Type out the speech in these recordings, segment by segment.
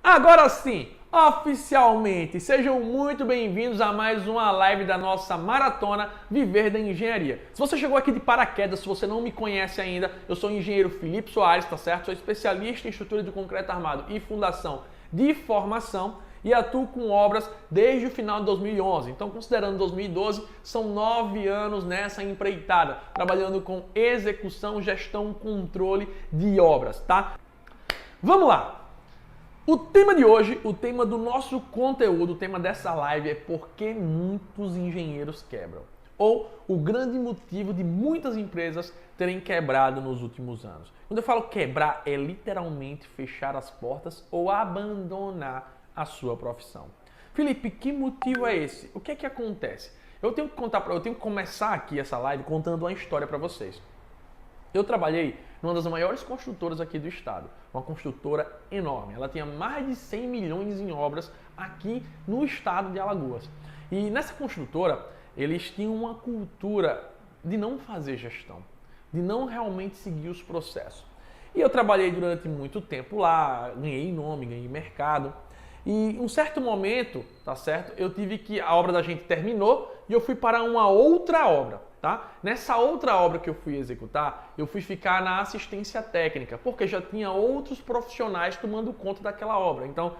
Agora sim, oficialmente, sejam muito bem-vindos a mais uma live da nossa maratona Viver da Engenharia. Se você chegou aqui de paraquedas, se você não me conhece ainda, eu sou o engenheiro Felipe Soares, tá certo? Sou especialista em estrutura de concreto armado e fundação de formação e atuo com obras desde o final de 2011. Então, considerando 2012, são 9 anos nessa empreitada, trabalhando com execução, gestão, controle de obras, tá? Vamos lá! O tema de hoje, o tema do nosso conteúdo, o tema dessa live é por que muitos engenheiros quebram. Ou o grande motivo de muitas empresas terem quebrado nos últimos anos. Quando eu falo quebrar, é literalmente fechar as portas ou abandonar a sua profissão. Felipe, que motivo é esse? O que é que acontece? Eu tenho que começar aqui essa live contando uma história para vocês. Eu trabalhei numa das maiores construtoras aqui do estado, uma construtora enorme. Ela tinha mais de 100 milhões em obras aqui no estado de Alagoas. E nessa construtora, eles tinham uma cultura de não fazer gestão, de não realmente seguir os processos. E eu trabalhei durante muito tempo lá, ganhei nome, ganhei mercado. E em um certo momento, tá certo? A obra da gente terminou e eu fui para uma outra obra, tá? Nessa outra obra que eu fui executar, eu fui ficar na assistência técnica, porque já tinha outros profissionais tomando conta daquela obra. Então,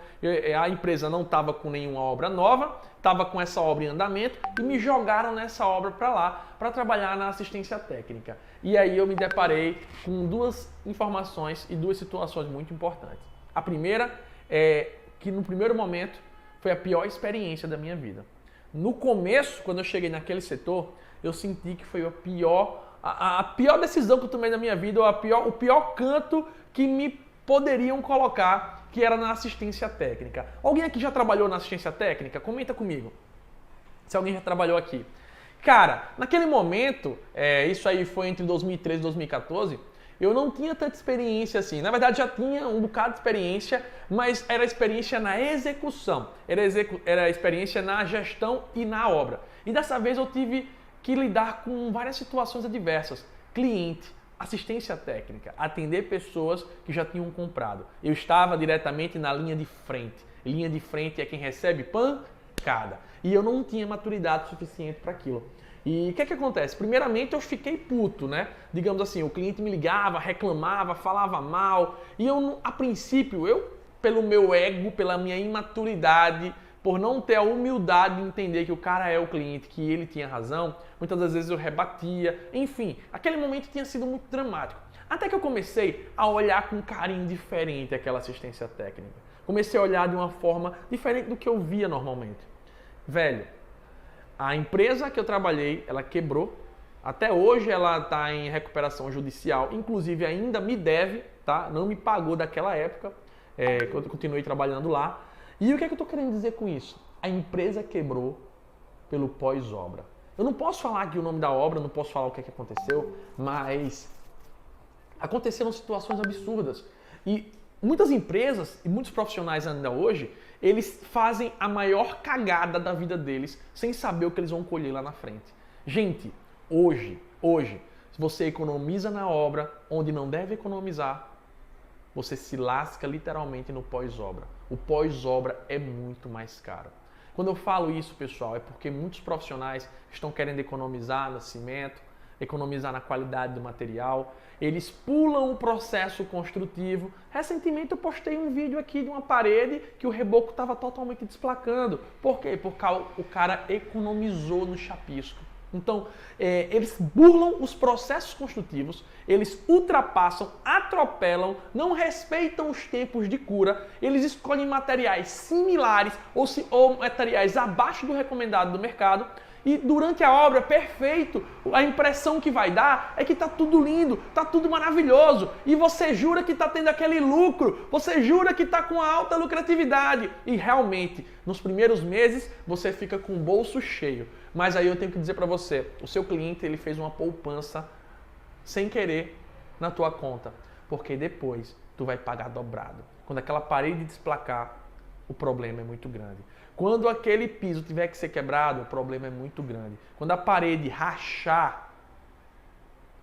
a empresa não estava com nenhuma obra nova, estava com essa obra em andamento e me jogaram nessa obra para lá, para trabalhar na assistência técnica. E aí eu me deparei com duas informações e duas situações muito importantes. A primeira é que no primeiro momento foi a pior experiência da minha vida. No começo, quando eu cheguei naquele setor, eu senti que foi a pior decisão que eu tomei na minha vida, ou o pior canto que me poderiam colocar, que era na assistência técnica. Alguém aqui já trabalhou na assistência técnica? Comenta comigo, se alguém já trabalhou aqui. Cara, naquele momento, isso aí foi entre 2013 e 2014, eu não tinha tanta experiência assim. Na verdade, já tinha um bocado de experiência, mas era experiência na execução. Era experiência na gestão e na obra. E dessa vez eu tive que lidar com várias situações adversas. Cliente, assistência técnica, atender pessoas que já tinham comprado. Eu estava diretamente na linha de frente. Linha de frente é quem recebe pancada. E eu não tinha maturidade suficiente para aquilo. E o que acontece? Primeiramente eu fiquei puto, né? Digamos assim, o cliente me ligava, reclamava, falava mal. E eu, a princípio, pelo meu ego, pela minha imaturidade, por não ter a humildade de entender que o cara é o cliente, que ele tinha razão, muitas das vezes eu rebatia. Enfim, aquele momento tinha sido muito dramático. Até que eu comecei a olhar com carinho diferente aquela assistência técnica. Comecei a olhar de uma forma diferente do que eu via normalmente. Velho, a empresa que eu trabalhei, ela quebrou. Até hoje ela está em recuperação judicial. Inclusive ainda me deve, tá? Não me pagou daquela época, que eu continuei trabalhando lá. E o que é que eu estou querendo dizer com isso? A empresa quebrou pelo pós-obra. Eu não posso falar aqui o nome da obra, não posso falar o que é que aconteceu, mas aconteceram situações absurdas. E muitas empresas e muitos profissionais ainda hoje, eles fazem a maior cagada da vida deles sem saber o que eles vão colher lá na frente. Gente, hoje, se você economiza na obra onde não deve economizar, você se lasca literalmente no pós-obra. O pós-obra é muito mais caro. Quando eu falo isso, pessoal, é porque muitos profissionais estão querendo economizar no cimento, economizar na qualidade do material, eles pulam o processo construtivo. Recentemente eu postei um vídeo aqui de uma parede que o reboco estava totalmente desplacando. Por quê? Porque o cara economizou no chapisco. Então, eles burlam os processos construtivos, eles ultrapassam, atropelam, não respeitam os tempos de cura, eles escolhem materiais similares ou materiais abaixo do recomendado do mercado. E durante a obra, perfeito, a impressão que vai dar é que está tudo lindo, está tudo maravilhoso. E você jura que está tendo aquele lucro, você jura que está com alta lucratividade. E realmente, nos primeiros meses, você fica com o bolso cheio. Mas aí eu tenho que dizer para você, o seu cliente ele fez uma poupança sem querer na tua conta. Porque depois tu vai pagar dobrado. Quando aquela parede desplacar, o problema é muito grande. Quando aquele piso tiver que ser quebrado, o problema é muito grande. Quando a parede rachar,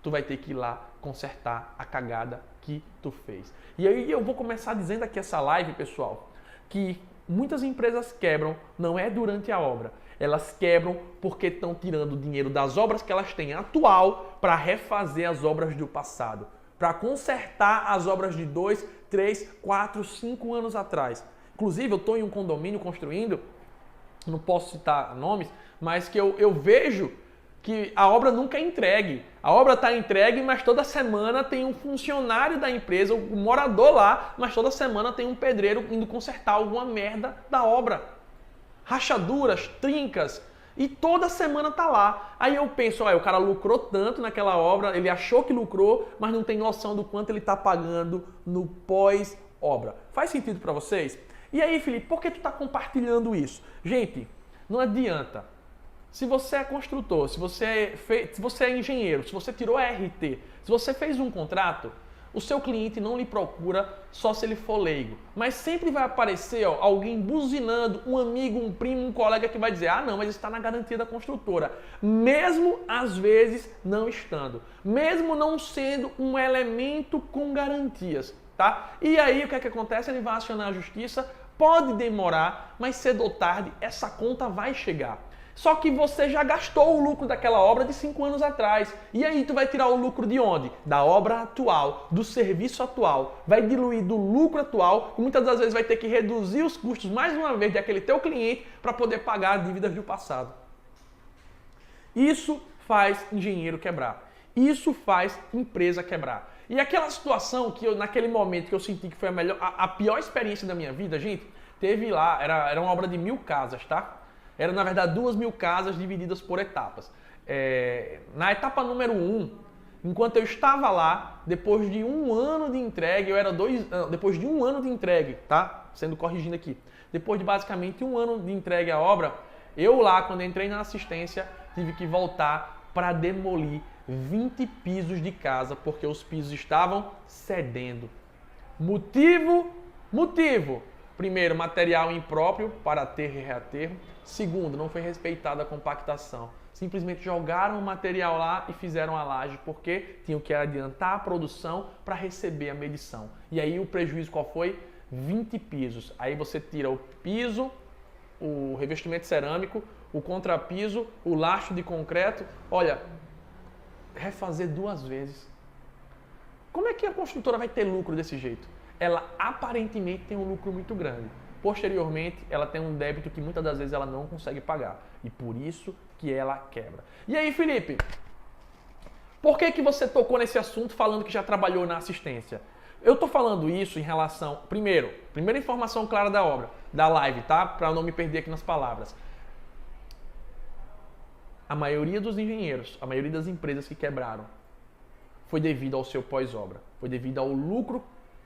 tu vai ter que ir lá consertar a cagada que tu fez. E aí eu vou começar dizendo aqui essa live, pessoal, que muitas empresas quebram não é durante a obra. Elas quebram porque estão tirando o dinheiro das obras que elas têm atual para refazer as obras do passado, para consertar as obras de 2, 3, 4, 5 anos atrás. Inclusive, eu estou em um condomínio construindo, não posso citar nomes, mas que eu vejo que a obra nunca é entregue. A obra está entregue, mas toda semana tem um funcionário da empresa, um morador lá, mas toda semana tem um pedreiro indo consertar alguma merda da obra. Rachaduras, trincas, e toda semana tá lá. Aí eu penso, olha, o cara lucrou tanto naquela obra, ele achou que lucrou, mas não tem noção do quanto ele tá pagando no pós-obra. Faz sentido para vocês? E aí, Felipe, por que tu tá compartilhando isso? Gente, não adianta. Se você é construtor, se você é engenheiro, se você tirou a RT, se você fez um contrato, o seu cliente não lhe procura só se ele for leigo. Mas sempre vai aparecer alguém buzinando, um amigo, um primo, um colega que vai dizer, ah não, mas está na garantia da construtora. Mesmo às vezes não estando. Mesmo não sendo um elemento com garantias. Tá? E aí o que é que acontece? Ele vai acionar a justiça, pode demorar, mas cedo ou tarde essa conta vai chegar. Só que você já gastou o lucro daquela obra de 5 anos atrás. E aí tu vai tirar o lucro de onde? Da obra atual, do serviço atual. Vai diluir do lucro atual e muitas das vezes vai ter que reduzir os custos mais uma vez daquele teu cliente para poder pagar as dívidas do passado. Isso faz engenheiro quebrar. Isso faz empresa quebrar. E aquela situação que naquele momento que eu senti que foi a pior experiência da minha vida, gente, teve lá, era uma obra de 1000 casas, tá? Era, na verdade, 2000 casas divididas por etapas. Na etapa número 1, enquanto eu estava lá, depois de 1 ano de entrega, depois de 1 ano de entrega, tá? Sendo corrigindo aqui. Depois de basicamente 1 ano de entrega à obra, eu lá, quando entrei na assistência, tive que voltar para demolir 20 pisos de casa, porque os pisos estavam cedendo. Motivo. Primeiro, material impróprio para aterro e reaterro. Segundo, não foi respeitada a compactação. Simplesmente jogaram o material lá e fizeram a laje porque tinham que adiantar a produção para receber a medição. E aí o prejuízo qual foi? 20 pisos. Aí você tira o piso, o revestimento cerâmico, o contrapiso, o lastro de concreto. Olha, refazer 2 vezes. Como é que a construtora vai ter lucro desse jeito? Ela aparentemente tem um lucro muito grande. Posteriormente, ela tem um débito que muitas das vezes ela não consegue pagar. E por isso que ela quebra. E aí, Felipe? Por que você tocou nesse assunto falando que já trabalhou na assistência? Eu tô falando isso em relação... Primeira informação clara da obra, da live, tá? Para eu não me perder aqui nas palavras. A maioria dos engenheiros, a maioria das empresas que quebraram, foi devido ao seu pós-obra. Foi devido ao lucro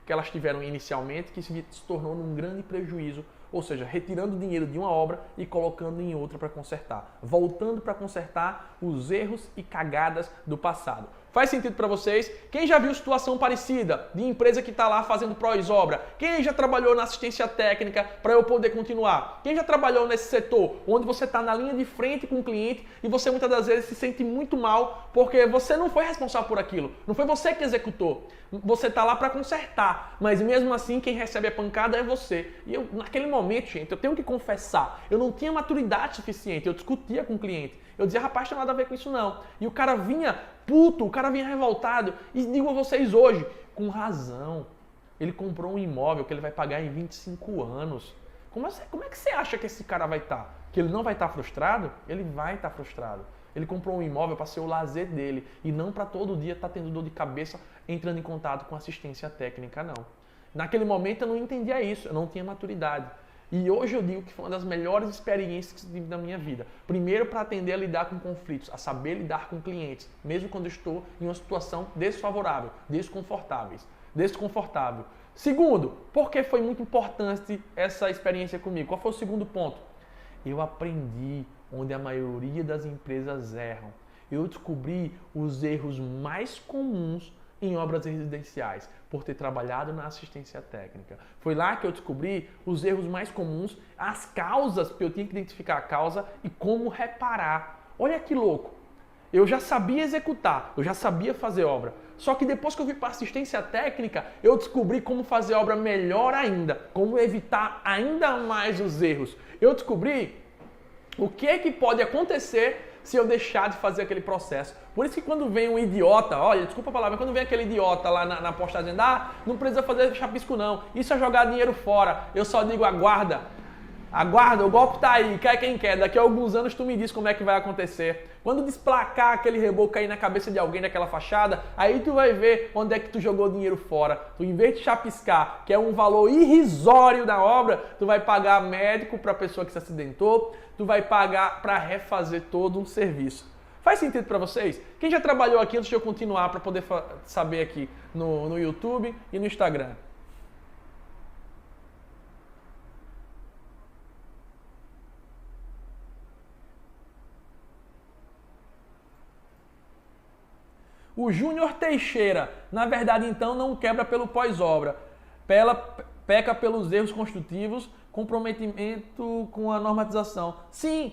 que elas tiveram inicialmente, que se tornou num grande prejuízo, ou seja, retirando dinheiro de uma obra e colocando em outra para consertar, voltando para consertar os erros e cagadas do passado. Faz sentido para vocês? Quem já viu situação parecida de empresa que está lá fazendo pós-obra? Quem já trabalhou na assistência técnica para eu poder continuar? Quem já trabalhou nesse setor onde você está na linha de frente com o cliente e você muitas das vezes se sente muito mal porque você não foi responsável por aquilo, não foi você que executou. Você está lá para consertar, mas mesmo assim quem recebe a pancada é você. E eu, naquele momento, gente, eu tenho que confessar, eu não tinha maturidade suficiente, eu discutia com o cliente. Eu dizia, rapaz, não tem nada a ver com isso não. E o cara vinha puto, o cara vinha revoltado. E digo a vocês hoje, com razão, ele comprou um imóvel que ele vai pagar em 25 anos. Como é que você acha que esse cara vai estar? Que ele não vai estar frustrado? Ele vai estar frustrado. Ele comprou um imóvel para ser o lazer dele e não para todo dia estar tendo dor de cabeça entrando em contato com assistência técnica, não. Naquele momento eu não entendia isso, eu não tinha maturidade. E hoje eu digo que foi uma das melhores experiências que tive na minha vida. Primeiro, para aprender a lidar com conflitos, a saber lidar com clientes, mesmo quando estou em uma situação desfavorável, desconfortável. Segundo, porque foi muito importante essa experiência comigo? Qual foi o segundo ponto? Eu aprendi onde a maioria das empresas erram. Eu descobri os erros mais comuns em obras residenciais, por ter trabalhado na assistência técnica. Foi lá que eu descobri os erros mais comuns, as causas, porque eu tinha que identificar a causa e como reparar. Olha que louco! Eu já sabia executar, eu já sabia fazer obra. Só que depois que eu fui para assistência técnica, eu descobri como fazer obra melhor ainda, como evitar ainda mais os erros. Eu descobri o que é que pode acontecer se eu deixar de fazer aquele processo. Por isso que quando vem um idiota, olha, desculpa a palavra, mas quando vem aquele idiota lá na postagem, não precisa fazer chapisco não, isso é jogar dinheiro fora, eu só digo aguarda, o golpe tá aí, quer quem quer, daqui a alguns anos tu me diz como é que vai acontecer. Quando desplacar aquele reboco cair na cabeça de alguém daquela fachada, aí tu vai ver onde é que tu jogou dinheiro fora. Tu, em vez de chapiscar, que é um valor irrisório da obra, tu vai pagar médico para a pessoa que se acidentou, tu vai pagar para refazer todo um serviço. Faz sentido para vocês? Quem já trabalhou aqui, antes de eu continuar, para poder saber aqui no YouTube e no Instagram? O Júnior Teixeira, na verdade, então, não quebra pelo pós-obra. Peca pelos erros construtivos, comprometimento com a normatização. Sim,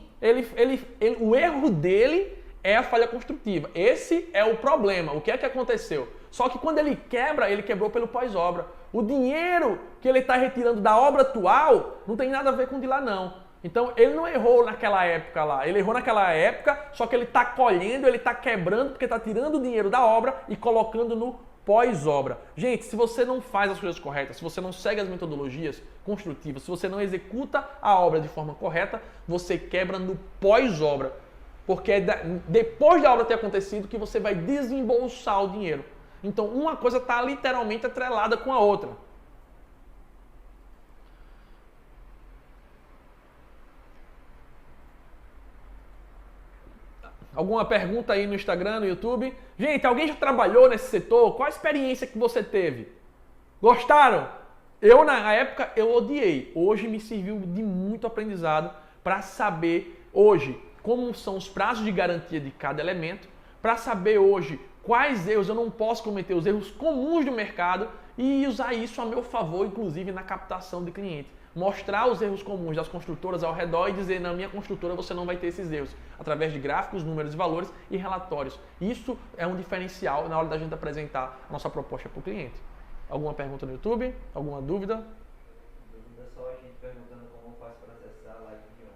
o erro dele é a falha construtiva. Esse é o problema. O que é que aconteceu? Só que quando ele quebra, ele quebrou pelo pós-obra. O dinheiro que ele está retirando da obra atual não tem nada a ver com o de lá, não. Então, ele não errou naquela época lá, ele errou naquela época, só que ele está colhendo, ele está quebrando, porque está tirando o dinheiro da obra e colocando no pós-obra. Gente, se você não faz as coisas corretas, se você não segue as metodologias construtivas, se você não executa a obra de forma correta, você quebra no pós-obra. Porque é depois da obra ter acontecido que você vai desembolsar o dinheiro. Então, uma coisa está literalmente atrelada com a outra. Alguma pergunta aí no Instagram, no YouTube? Gente, alguém já trabalhou nesse setor? Qual a experiência que você teve? Gostaram? Eu, na época, eu odiei. Hoje me serviu de muito aprendizado para saber hoje como são os prazos de garantia de cada elemento, para saber hoje quais erros eu não posso cometer, os erros comuns do mercado e usar isso a meu favor, inclusive na captação de cliente. Mostrar os erros comuns das construtoras ao redor e dizer, na minha construtora você não vai ter esses erros, através de gráficos, números e valores e relatórios. Isso é um diferencial na hora da gente apresentar a nossa proposta para o cliente. Alguma pergunta no YouTube? Alguma dúvida? Dúvida só a gente perguntando como faz para acessar a live de ontem.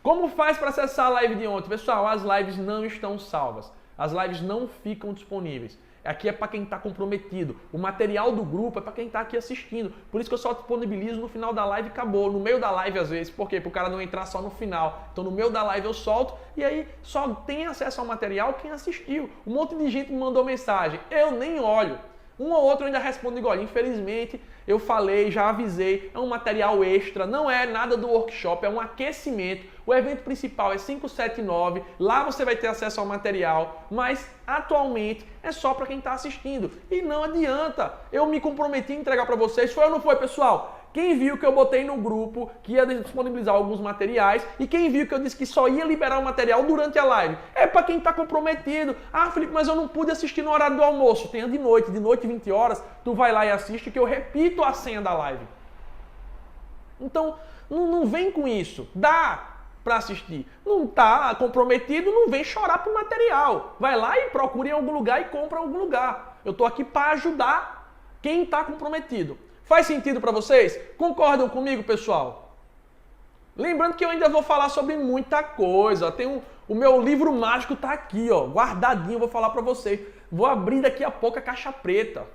Como faz para acessar a live de ontem? Pessoal, as lives não estão salvas. As lives não ficam disponíveis. Aqui é para quem está comprometido. O material do grupo é para quem está aqui assistindo. Por isso que eu só disponibilizo no final da live e acabou. No meio da live às vezes. Por quê? Para o cara não entrar só no final. Então no meio da live eu solto e aí só tem acesso ao material quem assistiu. Um monte de gente me mandou mensagem. Eu nem olho. Um ou outro eu ainda respondo igual. Infelizmente, eu falei, já avisei, é um material extra, não é nada do workshop, é um aquecimento. O evento principal é 579, lá você vai ter acesso ao material, mas atualmente é só para quem está assistindo. E não adianta, eu me comprometi a entregar para vocês, foi ou não foi, pessoal? Quem viu que eu botei no grupo que ia disponibilizar alguns materiais e quem viu que eu disse que só ia liberar o material durante a live? É para quem está comprometido. Ah, Felipe, mas eu não pude assistir no horário do almoço. Tenha de noite 20 horas, tu vai lá e assiste que eu repito a senha da live. Então, não vem com isso. Dá para assistir. Não está comprometido, não vem chorar pro material. Vai lá e procura em algum lugar e compra em algum lugar. Eu estou aqui para ajudar quem está comprometido. Faz sentido para vocês? Concordam comigo, pessoal? Lembrando que eu ainda vou falar sobre muita coisa. O meu livro mágico está aqui, ó, guardadinho, vou falar para vocês. Vou abrir daqui a pouco a caixa preta.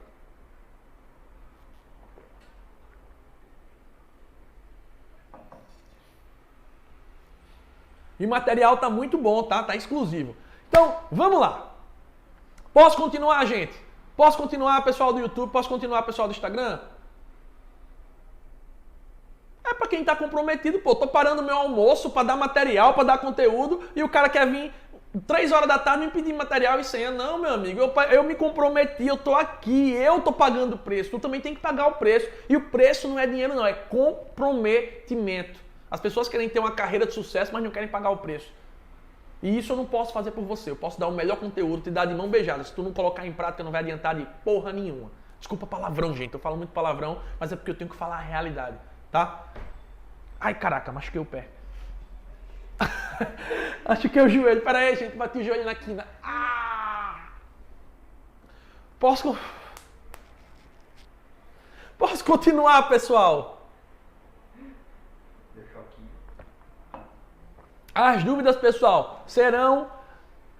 E o material tá muito bom, tá? Tá exclusivo. Então, vamos lá. Posso continuar, gente? Posso continuar, pessoal do YouTube? Posso continuar, pessoal do Instagram? É para quem tá comprometido, pô, tô parando meu almoço para dar material, para dar conteúdo e o cara quer vir 3 horas da tarde me pedir material e senha. Não, meu amigo, eu me comprometi, eu tô aqui, eu tô pagando o preço, tu também tem que pagar o preço. E o preço não é dinheiro não, é comprometimento. As pessoas querem ter uma carreira de sucesso, mas não querem pagar o preço. E isso eu não posso fazer por você, eu posso dar o melhor conteúdo, te dar de mão beijada. Se tu não colocar em prática, não vai adiantar de porra nenhuma. Desculpa palavrão, gente, eu falo muito palavrão, mas é porque eu tenho que falar a realidade. Tá? Ai, caraca, machuquei o pé. Acho que é o joelho. Pera aí, gente. Bati o joelho na quina. Ah! Posso continuar, pessoal? Deixa aqui. As dúvidas, pessoal, serão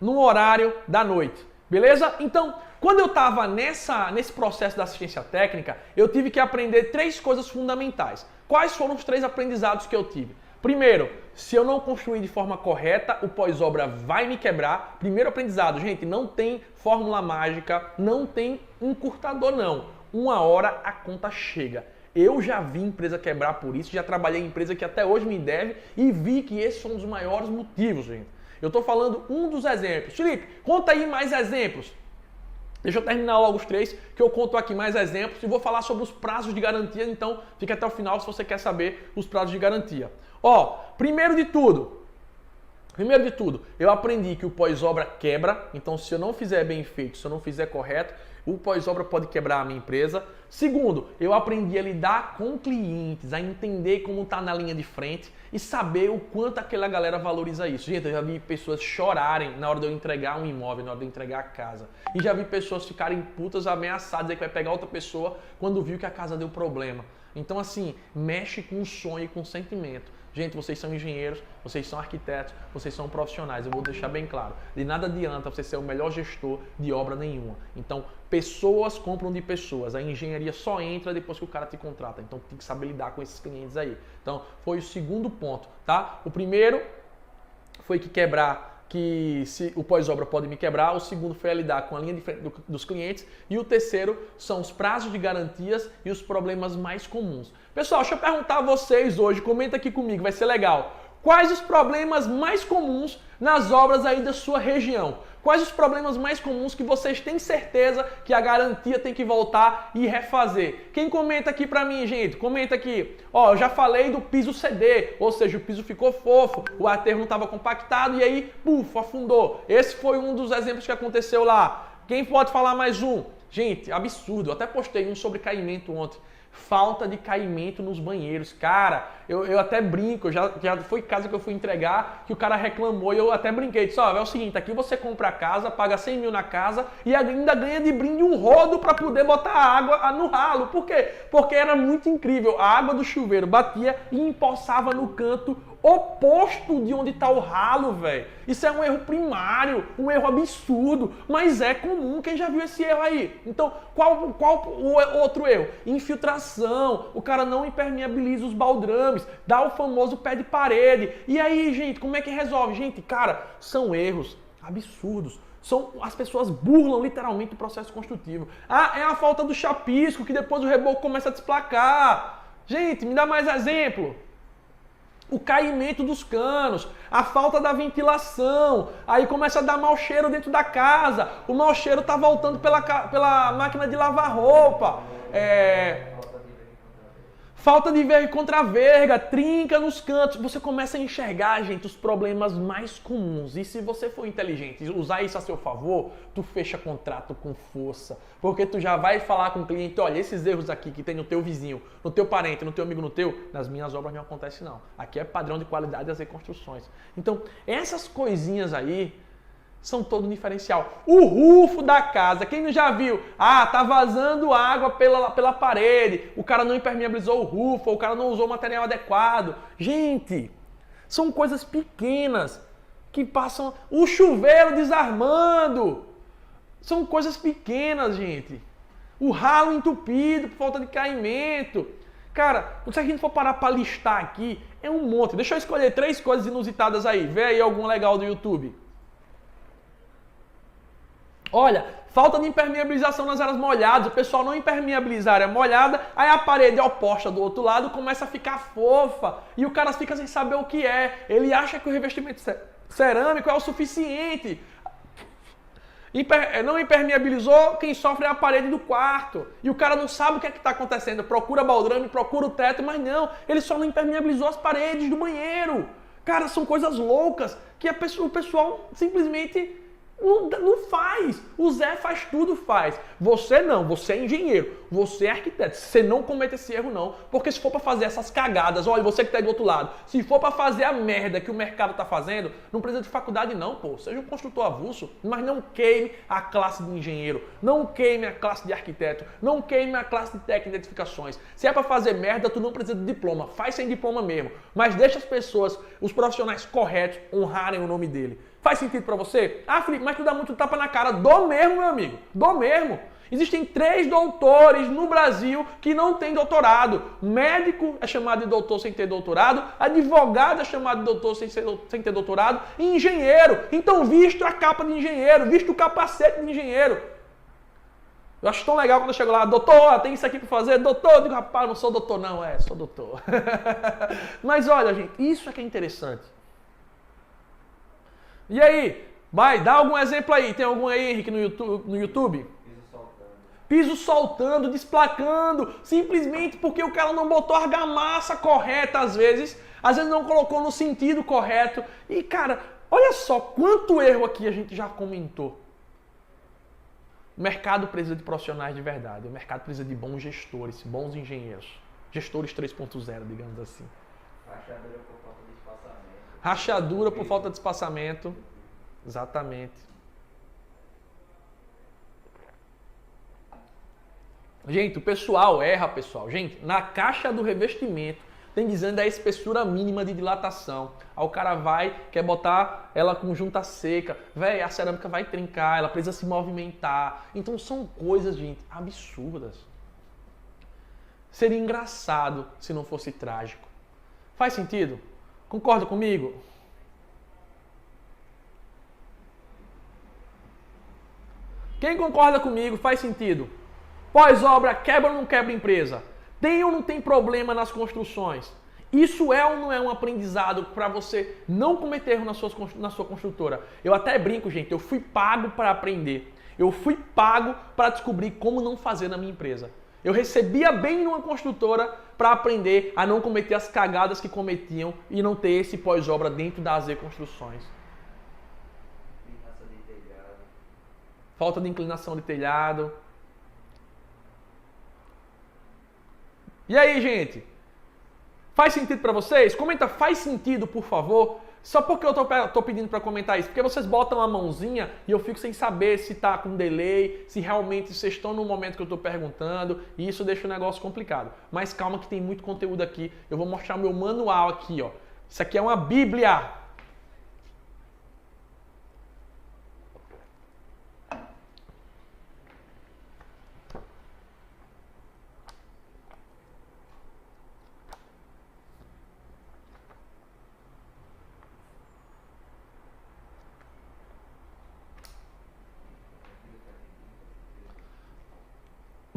no horário da noite. Beleza? Então, quando eu estava nesse processo da assistência técnica, eu tive que aprender 3 coisas fundamentais. Quais foram os 3 aprendizados que eu tive? Primeiro, se eu não construir de forma correta, o pós-obra vai me quebrar. Primeiro aprendizado, gente, não tem fórmula mágica, não tem encurtador não. Uma hora a conta chega. Eu já vi empresa quebrar por isso, já trabalhei em empresa que até hoje me deve e vi que esse foi um dos maiores motivos, gente. Eu estou falando um dos exemplos. Felipe, conta aí mais exemplos. Deixa eu terminar logo os 3, que eu conto aqui mais exemplos e vou falar sobre os prazos de garantia, então fica até o final se você quer saber os prazos de garantia. Ó, primeiro de tudo, eu aprendi que o pós-obra quebra, então se eu não fizer bem feito, se eu não fizer correto, o pós-obra pode quebrar a minha empresa. Segundo, eu aprendi a lidar com clientes, a entender como está na linha de frente e saber o quanto aquela galera valoriza isso. Gente, eu já vi pessoas chorarem na hora de eu entregar um imóvel, na hora de eu entregar a casa. E já vi pessoas ficarem putas, ameaçadas, dizer que vai pegar outra pessoa quando viu que a casa deu problema. Então, assim, mexe com o sonho e com o sentimento. Gente, vocês são engenheiros, vocês são arquitetos, vocês são profissionais. Eu vou deixar bem claro. De nada adianta você ser o melhor gestor de obra nenhuma. Então, pessoas compram de pessoas. A engenharia só entra depois que o cara te contrata. Então, tem que saber lidar com esses clientes aí. Então, foi o segundo ponto, tá? O primeiro foi que se o pós-obra pode me quebrar, o segundo foi a lidar com a linha de frente dos clientes e o terceiro são os prazos de garantias e os problemas mais comuns. Pessoal, deixa eu perguntar a vocês hoje, comenta aqui comigo, vai ser legal. Quais os problemas mais comuns nas obras aí da sua região? Quais os problemas mais comuns que vocês têm certeza que a garantia tem que voltar e refazer? Quem comenta aqui pra mim, gente? Comenta aqui. Ó, eu já falei do piso ceder, ou seja, o piso ficou fofo, o aterro não estava compactado e aí, puf, afundou. Esse foi um dos exemplos que aconteceu lá. Quem pode falar mais um? Gente, absurdo. Eu até postei um sobre caimento ontem. Falta de caimento nos banheiros. Cara, eu até brinco, já foi casa que eu fui entregar, que o cara reclamou e eu até brinquei. Disse, ó, é o seguinte, aqui você compra a casa, paga 100 mil na casa e ainda ganha de brinde um rodo para poder botar água no ralo. Por quê? Porque era muito incrível. A água do chuveiro batia e empoçava no canto oposto de onde está o ralo, velho. Isso é um erro primário, um erro absurdo, mas é comum. Quem já viu esse erro aí? Então, qual o outro erro? Infiltração. O cara não impermeabiliza os baldrames, dá o famoso pé de parede. E aí, gente, como é que resolve? Gente, cara, são erros absurdos. As pessoas burlam literalmente o processo construtivo. Ah, é a falta do chapisco, que depois o reboco começa a desplacar. Gente, me dá mais exemplo. O caimento dos canos, a falta da ventilação, aí começa a dar mau cheiro dentro da casa, o mau cheiro está voltando pela máquina de lavar roupa, falta de verga contra verga, trinca nos cantos. Você começa a enxergar, gente, os problemas mais comuns. E se você for inteligente e usar isso a seu favor, tu fecha contrato com força. Porque tu já vai falar com o cliente, olha, esses erros aqui que tem no teu vizinho, no teu parente, no teu amigo, no teu, nas minhas obras não acontece não. Aqui é padrão de qualidade das reconstruções. Então, essas coisinhas aí são todo diferencial. O rufo da casa, quem não já viu? Ah, tá vazando água pela parede, o cara não impermeabilizou o rufo, o cara não usou o material adequado. Gente, são coisas pequenas que passam... O chuveiro desarmando. São coisas pequenas, gente. O ralo entupido por falta de caimento. Cara, se a gente for parar para listar aqui, é um monte. Deixa eu escolher 3 coisas inusitadas aí. Vê aí algum legal do YouTube. Olha, falta de impermeabilização nas áreas molhadas, o pessoal não impermeabiliza a área molhada, aí a parede oposta do outro lado começa a ficar fofa e o cara fica sem saber o que é. Ele acha que o revestimento cerâmico é o suficiente. Não impermeabilizou, quem sofre é a parede do quarto. E o cara não sabe o que é que está acontecendo. Procura baldrame, procura o teto, mas não, ele só não impermeabilizou as paredes do banheiro. Cara, são coisas loucas que o pessoal simplesmente Não faz. O Zé faz tudo, faz. Você não, você é engenheiro, você é arquiteto. Você não comete esse erro não, porque se for para fazer essas cagadas, olha, você que está aí do outro lado, se for para fazer a merda que o mercado está fazendo, não precisa de faculdade não, pô. Seja um construtor avulso, mas não queime a classe de engenheiro, não queime a classe de arquiteto, não queime a classe de técnico de edificações. Se é para fazer merda, tu não precisa de diploma, faz sem diploma mesmo, mas deixa as pessoas, os profissionais corretos, honrarem o nome dele. Faz sentido pra você? Ah, Felipe, mas tu dá muito tapa na cara. Dou mesmo, meu amigo. Dou mesmo. Existem 3 doutores no Brasil que não têm doutorado. Médico é chamado de doutor sem ter doutorado. Advogado é chamado de doutor sem ter doutorado. E engenheiro. Então visto a capa de engenheiro. Visto o capacete de engenheiro. Eu acho tão legal quando eu chego lá. Doutor, tem isso aqui pra fazer? Doutor, eu digo, rapaz, não sou doutor não. Sou doutor. Mas olha, gente, isso é que é interessante. E aí? Vai, dá algum exemplo aí. Tem algum aí, Henrique, no YouTube? Piso soltando. Piso soltando, desplacando, simplesmente porque o cara não botou a argamassa correta às vezes não colocou no sentido correto. E cara, olha só quanto erro aqui a gente já comentou. O mercado precisa de profissionais de verdade. O mercado precisa de bons gestores, bons engenheiros. Gestores 3.0, digamos assim. Rachadura por falta de espaçamento. Rachadura por falta de espaçamento. Exatamente. Gente, o pessoal erra, pessoal. Gente, na caixa do revestimento tem dizendo a espessura mínima de dilatação. Aí o cara vai, quer botar ela com junta seca. Véi, a cerâmica vai trincar, ela precisa se movimentar. Então são coisas, gente, absurdas. Seria engraçado se não fosse trágico. Faz sentido? Concorda comigo? Quem concorda comigo, faz sentido. Pós-obra, quebra ou não quebra empresa? Tem ou não tem problema nas construções? Isso é ou não é um aprendizado para você não cometer erro na sua construtora? Eu até brinco, gente, eu fui pago para aprender. Eu fui pago para descobrir como não fazer na minha empresa. Eu recebia bem numa construtora para aprender a não cometer as cagadas que cometiam e não ter esse pós-obra dentro da AZ Construções. Inclinação de telhado. Falta de inclinação de telhado. E aí, gente? Faz sentido para vocês? Comenta, faz sentido, por favor. Só porque eu tô pedindo para comentar isso, porque vocês botam a mãozinha e eu fico sem saber se tá com delay, se realmente vocês estão no momento que eu tô perguntando, e isso deixa o negócio complicado. Mas calma que tem muito conteúdo aqui. Eu vou mostrar meu manual aqui, ó. Isso aqui é uma bíblia.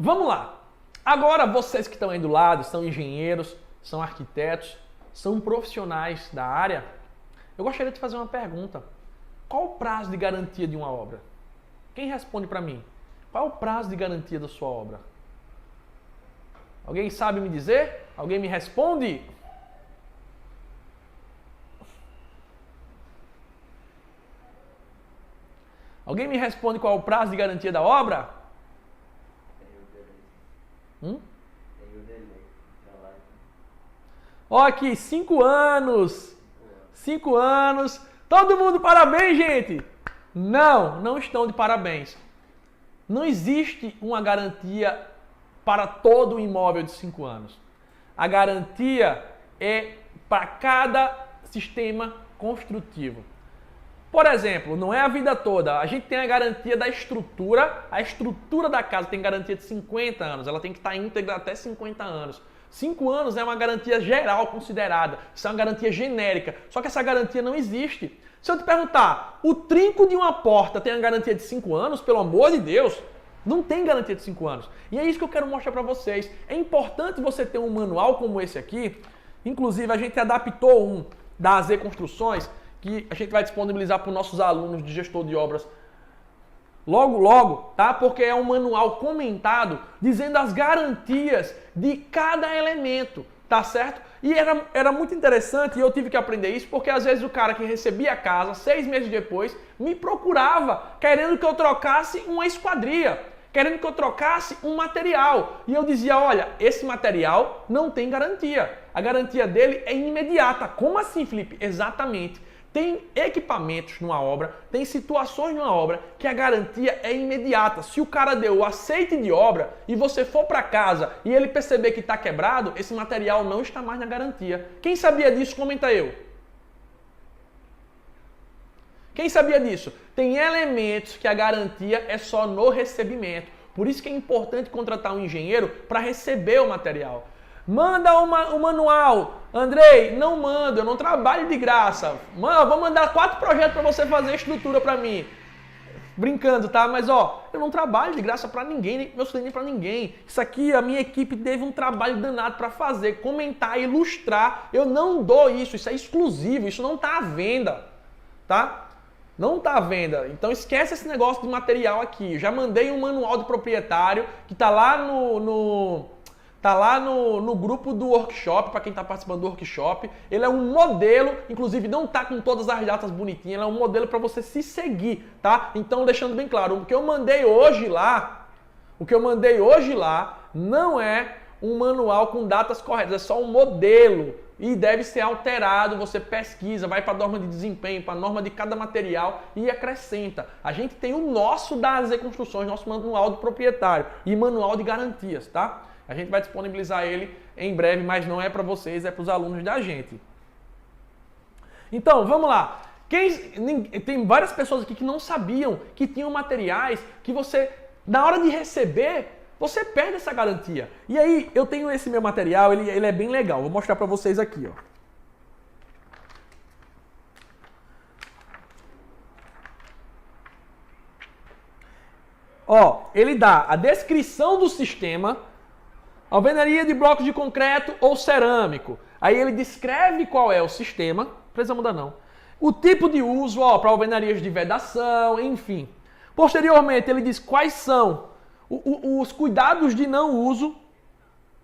Vamos lá. Agora vocês que estão aí do lado, são engenheiros, são arquitetos, são profissionais da área, eu gostaria de fazer uma pergunta. Qual o prazo de garantia de uma obra? Quem responde para mim? Qual é o prazo de garantia da sua obra? Alguém sabe me dizer? Alguém me responde? Alguém me responde qual é o prazo de garantia da obra? Tem o delay. Ó aqui, 5 anos. 5 anos. Todo mundo parabéns, gente? Não estão de parabéns. Não existe uma garantia para todo o imóvel de 5 anos. A garantia é para cada sistema construtivo. Por exemplo, não é a vida toda. A gente tem a garantia da estrutura. A estrutura da casa tem garantia de 50 anos. Ela tem que estar íntegra até 50 anos. 5 anos é uma garantia geral considerada. Isso é uma garantia genérica. Só que essa garantia não existe. Se eu te perguntar, o trinco de uma porta tem a garantia de 5 anos? Pelo amor de Deus, não tem garantia de 5 anos. E é isso que eu quero mostrar para vocês. É importante você ter um manual como esse aqui. Inclusive, a gente adaptou um da AZ Construções, que a gente vai disponibilizar para os nossos alunos de gestor de obras logo, tá? Porque é um manual comentado dizendo as garantias de cada elemento, tá certo? E era muito interessante e eu tive que aprender isso porque às vezes o cara que recebia a casa, 6 meses depois, me procurava querendo que eu trocasse uma esquadria, querendo que eu trocasse um material. E eu dizia, olha, esse material não tem garantia. A garantia dele é imediata. Como assim, Felipe? Exatamente. Tem equipamentos numa obra, tem situações numa obra que a garantia é imediata. Se o cara deu o aceite de obra e você for para casa e ele perceber que está quebrado, esse material não está mais na garantia. Quem sabia disso? Comenta eu. Quem sabia disso? Tem elementos que a garantia é só no recebimento. Por isso que é importante contratar um engenheiro para receber o material. Manda o manual. Andrei, não mando, eu não trabalho de graça. Mano, eu vou mandar 4 projetos para você fazer estrutura para mim. Brincando, tá? Mas ó, eu não trabalho de graça para ninguém, nem meus clientes, nem para ninguém. Isso aqui, a minha equipe teve um trabalho danado para fazer, comentar, ilustrar. Eu não dou isso, isso é exclusivo, isso não está à venda, tá? Não está à venda. Então esquece esse negócio de material aqui. Eu já mandei um manual do proprietário que está lá no grupo do workshop, para quem está participando do workshop. Ele é um modelo, inclusive não está com todas as datas bonitinhas, ele é um modelo para você se seguir, tá? Então, deixando bem claro, o que eu mandei hoje lá não é um manual com datas corretas, é só um modelo e deve ser alterado, você pesquisa, vai para a norma de desempenho, para a norma de cada material e acrescenta. A gente tem o nosso da AZ Construções, nosso manual do proprietário e manual de garantias, tá? A gente vai disponibilizar ele em breve, mas não é para vocês, é para os alunos da gente. Então, vamos lá. Tem várias pessoas aqui que não sabiam que tinham materiais que você, na hora de receber, você perde essa garantia. E aí, eu tenho esse meu material, ele é bem legal. Vou mostrar para vocês aqui, ó. Ó, ele dá a descrição do sistema, alvenaria de blocos de concreto ou cerâmico. Aí ele descreve qual é o sistema, não precisa mudar não. O tipo de uso, ó, para alvenarias de vedação, enfim. Posteriormente, ele diz quais são os cuidados de não uso,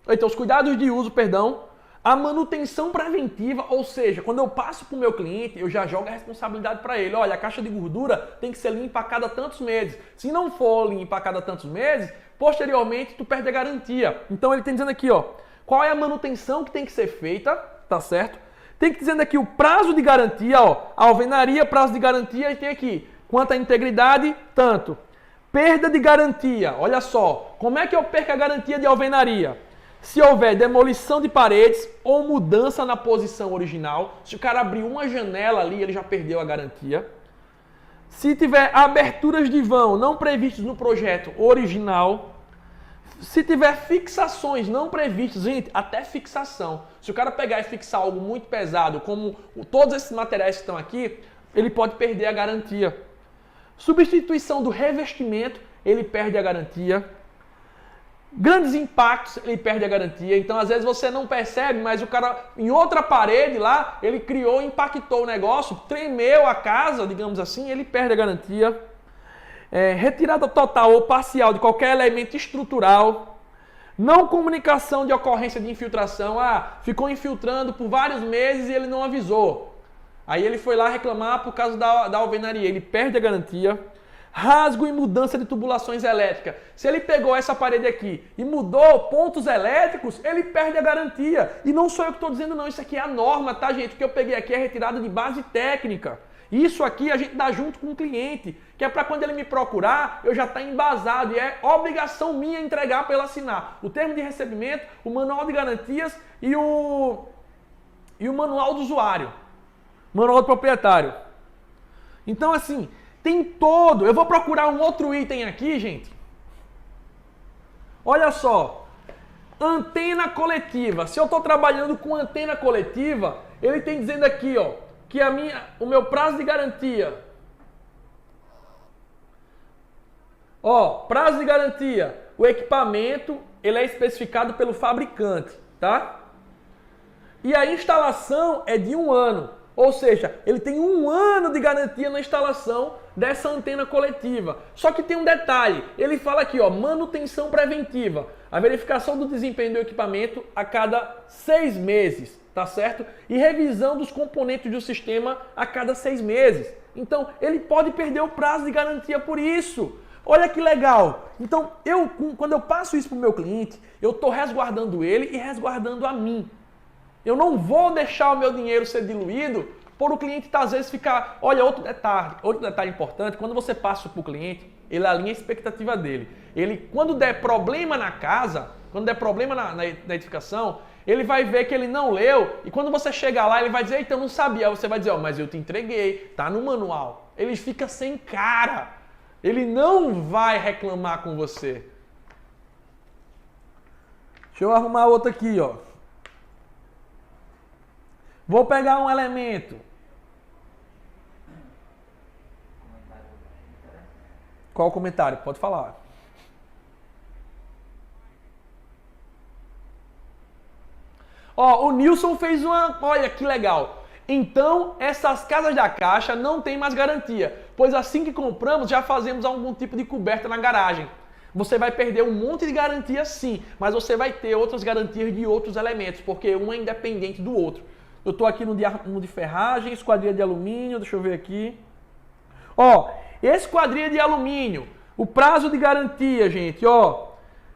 então os cuidados de uso, perdão, a manutenção preventiva, ou seja, quando eu passo para o meu cliente, eu já jogo a responsabilidade para ele. Olha, a caixa de gordura tem que ser limpa a cada tantos meses. Se não for limpa a cada tantos meses, posteriormente tu perde a garantia. Então ele tem dizendo aqui, ó, qual é a manutenção que tem que ser feita, tá certo? Tem que dizendo aqui o prazo de garantia, ó, alvenaria, prazo de garantia, e tem aqui, quanto à integridade, tanto. Perda de garantia, olha só, como é que eu perco a garantia de alvenaria? Se houver demolição de paredes ou mudança na posição original, se o cara abrir uma janela ali, ele já perdeu a garantia. Se tiver aberturas de vão não previstas no projeto original, se tiver fixações não previstas, gente, até fixação. Se o cara pegar e fixar algo muito pesado, como todos esses materiais que estão aqui, ele pode perder a garantia. Substituição do revestimento, ele perde a garantia. Grandes impactos, ele perde a garantia. Então, às vezes você não percebe, mas o cara, em outra parede lá, ele criou, impactou o negócio, tremeu a casa, digamos assim, ele perde a garantia. Retirada total ou parcial de qualquer elemento estrutural. Não comunicação de ocorrência de infiltração. Ficou infiltrando por vários meses e ele não avisou. Aí ele foi lá reclamar por causa da alvenaria. Ele perde a garantia. Rasgo e mudança de tubulações elétricas. Se ele pegou essa parede aqui e mudou pontos elétricos, ele perde a garantia. E não sou eu que estou dizendo não, isso aqui é a norma, tá, gente? O que eu peguei aqui é retirada de base técnica. Isso aqui a gente dá junto com o cliente, que é para quando ele me procurar, eu já estar embasado. E é obrigação minha entregar para ele assinar o termo de recebimento, o manual de garantias e o manual do usuário. Manual do proprietário. Então, assim, tem todo... Eu vou procurar um outro item aqui, gente. Olha só. Antena coletiva. Se eu estou trabalhando com antena coletiva, ele tem dizendo aqui, ó, que o meu prazo de garantia. Ó, prazo de garantia. O equipamento, ele é especificado pelo fabricante, tá? E a instalação é de 1 ano. Ou seja, ele tem 1 ano de garantia na instalação dessa antena coletiva. Só que tem um detalhe, ele fala aqui, ó, manutenção preventiva, a verificação do desempenho do equipamento a cada 6 meses, tá certo? E revisão dos componentes do sistema a cada 6 meses. Então, ele pode perder o prazo de garantia por isso. Olha que legal. Então, quando eu passo isso para o meu cliente, eu estou resguardando ele e resguardando a mim. Eu não vou deixar o meu dinheiro ser diluído por o cliente às vezes ficar... Olha, outro detalhe importante, quando você passa para o cliente, ele alinha a expectativa dele. Ele, quando der problema na casa, quando der problema na edificação, ele vai ver que ele não leu e quando você chegar lá, ele vai dizer, eita, eu não sabia. Aí você vai dizer, ó, mas eu te entreguei, tá no manual. Ele fica sem cara. Ele não vai reclamar com você. Deixa eu arrumar outro aqui, ó. Vou pegar um elemento. Qual o comentário? Pode falar. Ó, o Nilson fez uma... Olha que legal. Então, essas casas da Caixa não tem mais garantia, pois assim que compramos já fazemos algum tipo de coberta na garagem. Você vai perder um monte de garantia sim, mas você vai ter outras garantias de outros elementos, porque um é independente do outro. Eu estou aqui no de ferragem, esquadria de alumínio, deixa eu ver aqui. Ó, esquadria de alumínio, o prazo de garantia, gente, ó.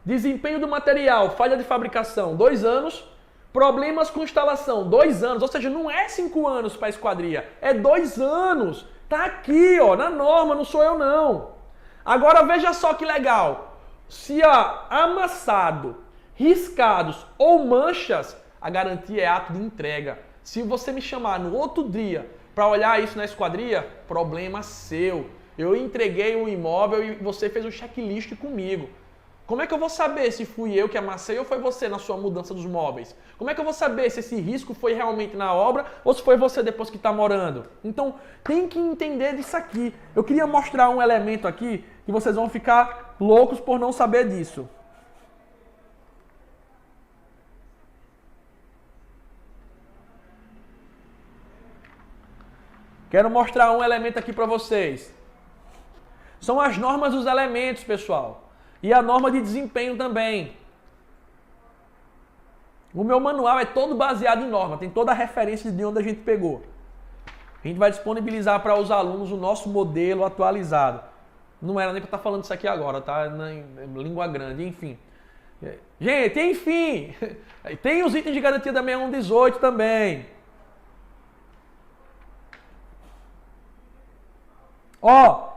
Desempenho do material, falha de fabricação, 2 anos. Problemas com instalação, 2 anos, ou seja, não é 5 anos para a esquadria, é 2 anos. Tá aqui, ó, na norma, não sou eu não. Agora veja só que legal. Se amassado, riscados ou manchas, a garantia é ato de entrega. Se você me chamar no outro dia para olhar isso na esquadria, problema seu. Eu entreguei o imóvel e você fez o checklist comigo. Como é que eu vou saber se fui eu que amassei ou foi você na sua mudança dos móveis? Como é que eu vou saber se esse risco foi realmente na obra ou se foi você depois que está morando? Então, tem que entender disso aqui. Eu queria mostrar um elemento aqui que vocês vão ficar loucos por não saber disso. Quero mostrar um elemento aqui para vocês. São as normas dos elementos, pessoal. E a norma de desempenho também. O meu manual é todo baseado em norma, tem toda a referência de onde a gente pegou. A gente vai disponibilizar para os alunos o nosso modelo atualizado. Não era nem para estar falando isso aqui agora, tá? Em língua grande, enfim. Gente, enfim, tem os itens de garantia da 6118 também. Ó,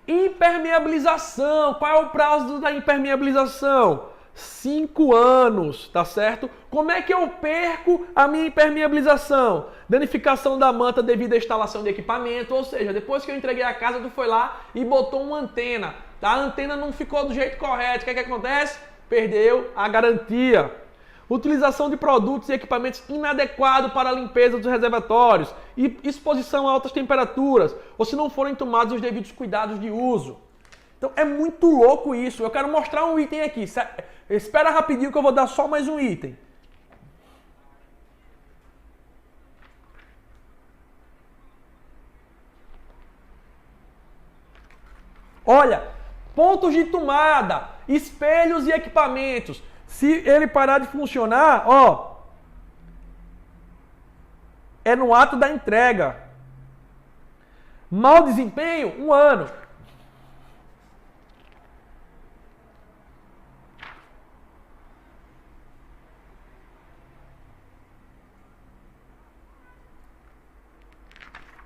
impermeabilização. Qual é o prazo da impermeabilização? 5 anos, tá certo? Como é que eu perco a minha impermeabilização? Danificação da manta devido à instalação de equipamento, ou seja, depois que eu entreguei a casa, tu foi lá e botou uma antena, tá? A antena não ficou do jeito correto. O que é que acontece? Perdeu a garantia. Utilização de produtos e equipamentos inadequados para a limpeza dos reservatórios e exposição a altas temperaturas, ou se não forem tomados os devidos cuidados de uso. Então é muito louco isso. Eu quero mostrar um item aqui. Espera rapidinho que eu vou dar só mais um item. Olha, pontos de tomada, espelhos e equipamentos. Se ele parar de funcionar, ó, é no ato da entrega. Mau desempenho, 1 ano.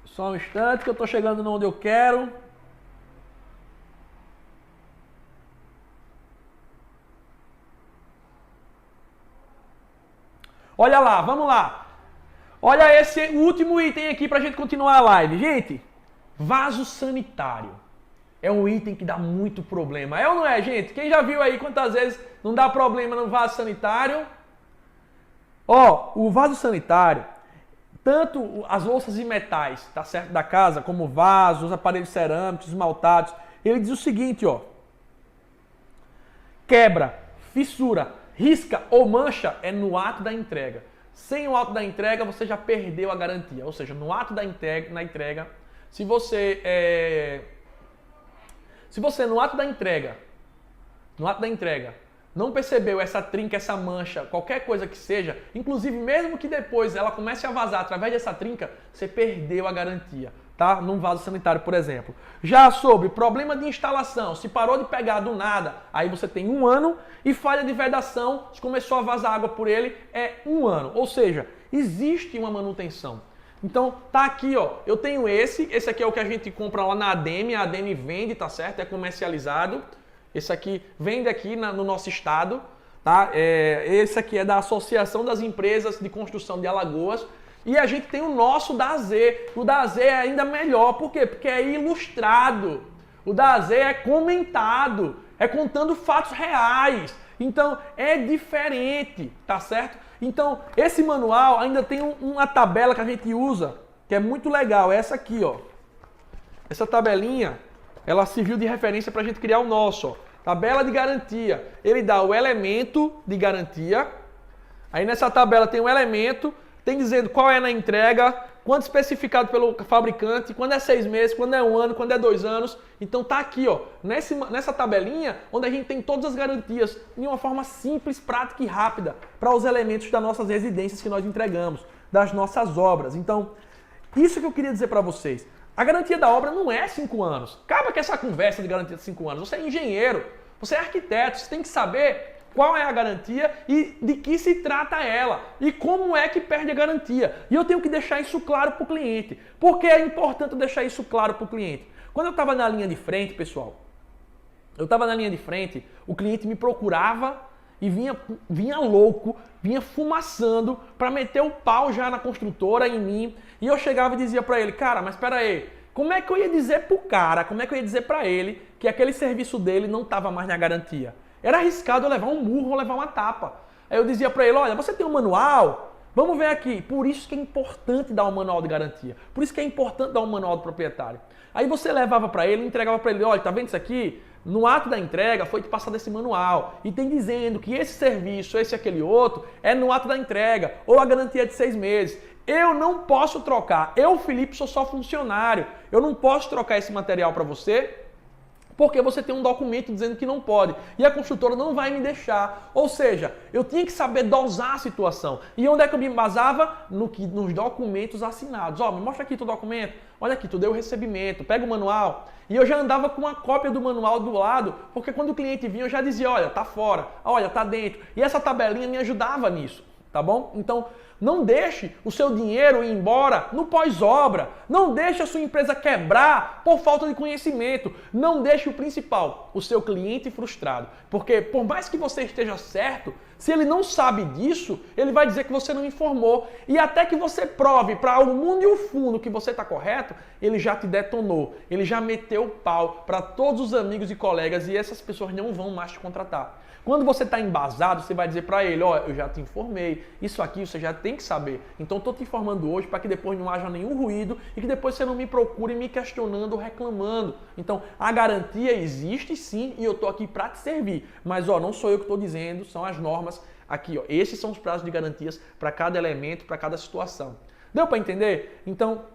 Só um instante que eu estou chegando onde eu quero. Olha lá, vamos lá. Olha esse último item aqui para a gente continuar a live. Gente, vaso sanitário. É um item que dá muito problema. É ou não é, gente? Quem já viu aí quantas vezes não dá problema no vaso sanitário? Ó, o vaso sanitário, tanto as louças e metais, tá certo, da casa, como vasos, aparelhos cerâmicos, esmaltados, ele diz o seguinte, ó. Quebra, fissura, risca ou mancha é no ato da entrega. Sem o ato da entrega, você já perdeu a garantia. Ou seja, no ato da entrega, se você no ato da entrega, não percebeu essa trinca, essa mancha, qualquer coisa que seja, inclusive mesmo que depois ela comece a vazar através dessa trinca, você perdeu a garantia, tá? Num vaso sanitário, por exemplo. Já sobre problema de instalação, se parou de pegar do nada, aí você tem 1 ano, e falha de vedação, se começou a vazar água por ele, é 1 ano. Ou seja, existe uma manutenção. Então, tá aqui, ó, eu tenho esse aqui é o que a gente compra lá na ADEME, a ADEME vende, tá certo? É comercializado. Esse aqui vende aqui no nosso estado, tá? Esse aqui é da Associação das Empresas de Construção de Alagoas. E a gente tem o nosso da AZ. O da AZ é ainda melhor. Por quê? Porque é ilustrado. O da AZ é comentado. É contando fatos reais. Então, é diferente, tá certo? Então, esse manual ainda tem uma tabela que a gente usa, que é muito legal. É essa aqui, ó. Essa tabelinha, ela serviu de referência para a gente criar o nosso, ó. Tabela de garantia. Ele dá o elemento de garantia. Aí nessa tabela tem um elemento, tem dizendo qual é na entrega, quanto especificado pelo fabricante, quando é 6 meses, quando é 1 ano, quando é 2 anos. Então tá aqui, ó, nessa tabelinha, onde a gente tem todas as garantias, de uma forma simples, prática e rápida, para os elementos das nossas residências que nós entregamos, das nossas obras. Então, isso que eu queria dizer para vocês. A garantia da obra não é 5 anos. Acaba com essa conversa de garantia de 5 anos. Você é engenheiro, você é arquiteto, você tem que saber qual é a garantia e de que se trata ela. E como é que perde a garantia. E eu tenho que deixar isso claro para o cliente. Por que é importante deixar isso claro para o cliente? Quando eu estava na linha de frente, pessoal, o cliente me procurava e vinha louco, vinha fumaçando para meter o pau já na construtora, em mim. E eu chegava e dizia para ele, cara, mas espera aí, como é que eu ia dizer pro cara, como é que eu ia dizer para ele que aquele serviço dele não estava mais na garantia? Era arriscado eu levar um murro ou levar uma tapa. Aí eu dizia para ele, olha, você tem um manual? Vamos ver aqui. Por isso que é importante dar um manual de garantia. Por isso que é importante dar um manual do proprietário. Aí você levava para ele, entregava para ele, olha, tá vendo isso aqui? No ato da entrega foi te passado esse manual e tem dizendo que esse serviço, esse e aquele outro, é no ato da entrega ou a garantia é de 6 meses. Eu não posso trocar. Eu, Felipe, sou só funcionário. Eu não posso trocar esse material para você porque você tem um documento dizendo que não pode. E a construtora não vai me deixar. Ou seja, eu tinha que saber dosar a situação. E onde é que eu me embasava? Nos documentos assinados. Ó, me mostra aqui teu documento. Olha aqui, tu deu o recebimento. Pega o manual. E eu já andava com uma cópia do manual do lado, porque quando o cliente vinha eu já dizia, olha, tá fora, olha, tá dentro. E essa tabelinha me ajudava nisso, tá bom? Então, não deixe o seu dinheiro ir embora no pós-obra. Não deixe a sua empresa quebrar por falta de conhecimento. Não deixe o principal, o seu cliente frustrado. Porque por mais que você esteja certo, se ele não sabe disso, ele vai dizer que você não informou. E até que você prove para o mundo e o fundo que você está correto, ele já te detonou. Ele já meteu o pau para todos os amigos e colegas e essas pessoas não vão mais te contratar. Quando você está embasado, você vai dizer para ele, ó, eu já te informei, isso aqui você já tem que saber. Então estou te informando hoje para que depois não haja nenhum ruído e que depois você não me procure me questionando ou reclamando. Então a garantia existe sim e eu estou aqui para te servir. Mas ó, não sou eu que estou dizendo, são as normas aqui. Ó. Esses são os prazos de garantias para cada elemento, para cada situação. Deu para entender? Então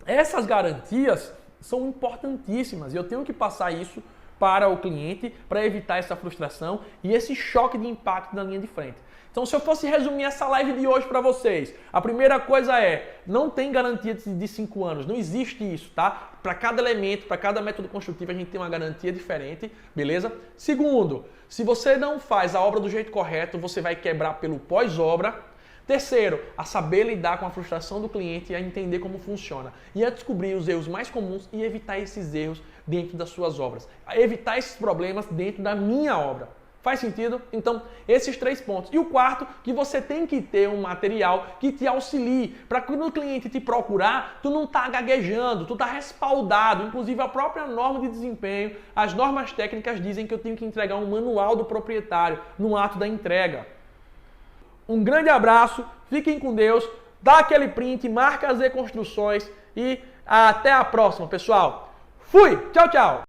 essas garantias são importantíssimas e eu tenho que passar isso para o cliente, para evitar essa frustração e esse choque de impacto na linha de frente. Então, se eu fosse resumir essa live de hoje para vocês, a primeira coisa é, não tem garantia de 5 anos, não existe isso, tá? Para cada elemento, para cada método construtivo, a gente tem uma garantia diferente, beleza? Segundo, se você não faz a obra do jeito correto, você vai quebrar pelo pós-obra. Terceiro, a saber lidar com a frustração do cliente e a entender como funciona. E a descobrir os erros mais comuns e evitar esses erros dentro das suas obras. A evitar esses problemas dentro da minha obra. Faz sentido? Então, esses 3 pontos. E o quarto, que você tem que ter um material que te auxilie. Para quando o cliente te procurar, tu não tá gaguejando, tu tá respaldado. Inclusive, a própria norma de desempenho, as normas técnicas dizem que eu tenho que entregar um manual do proprietário no ato da entrega. Um grande abraço, fiquem com Deus, dá aquele print, marca as reconstruções e até a próxima, pessoal. Fui! Tchau, tchau!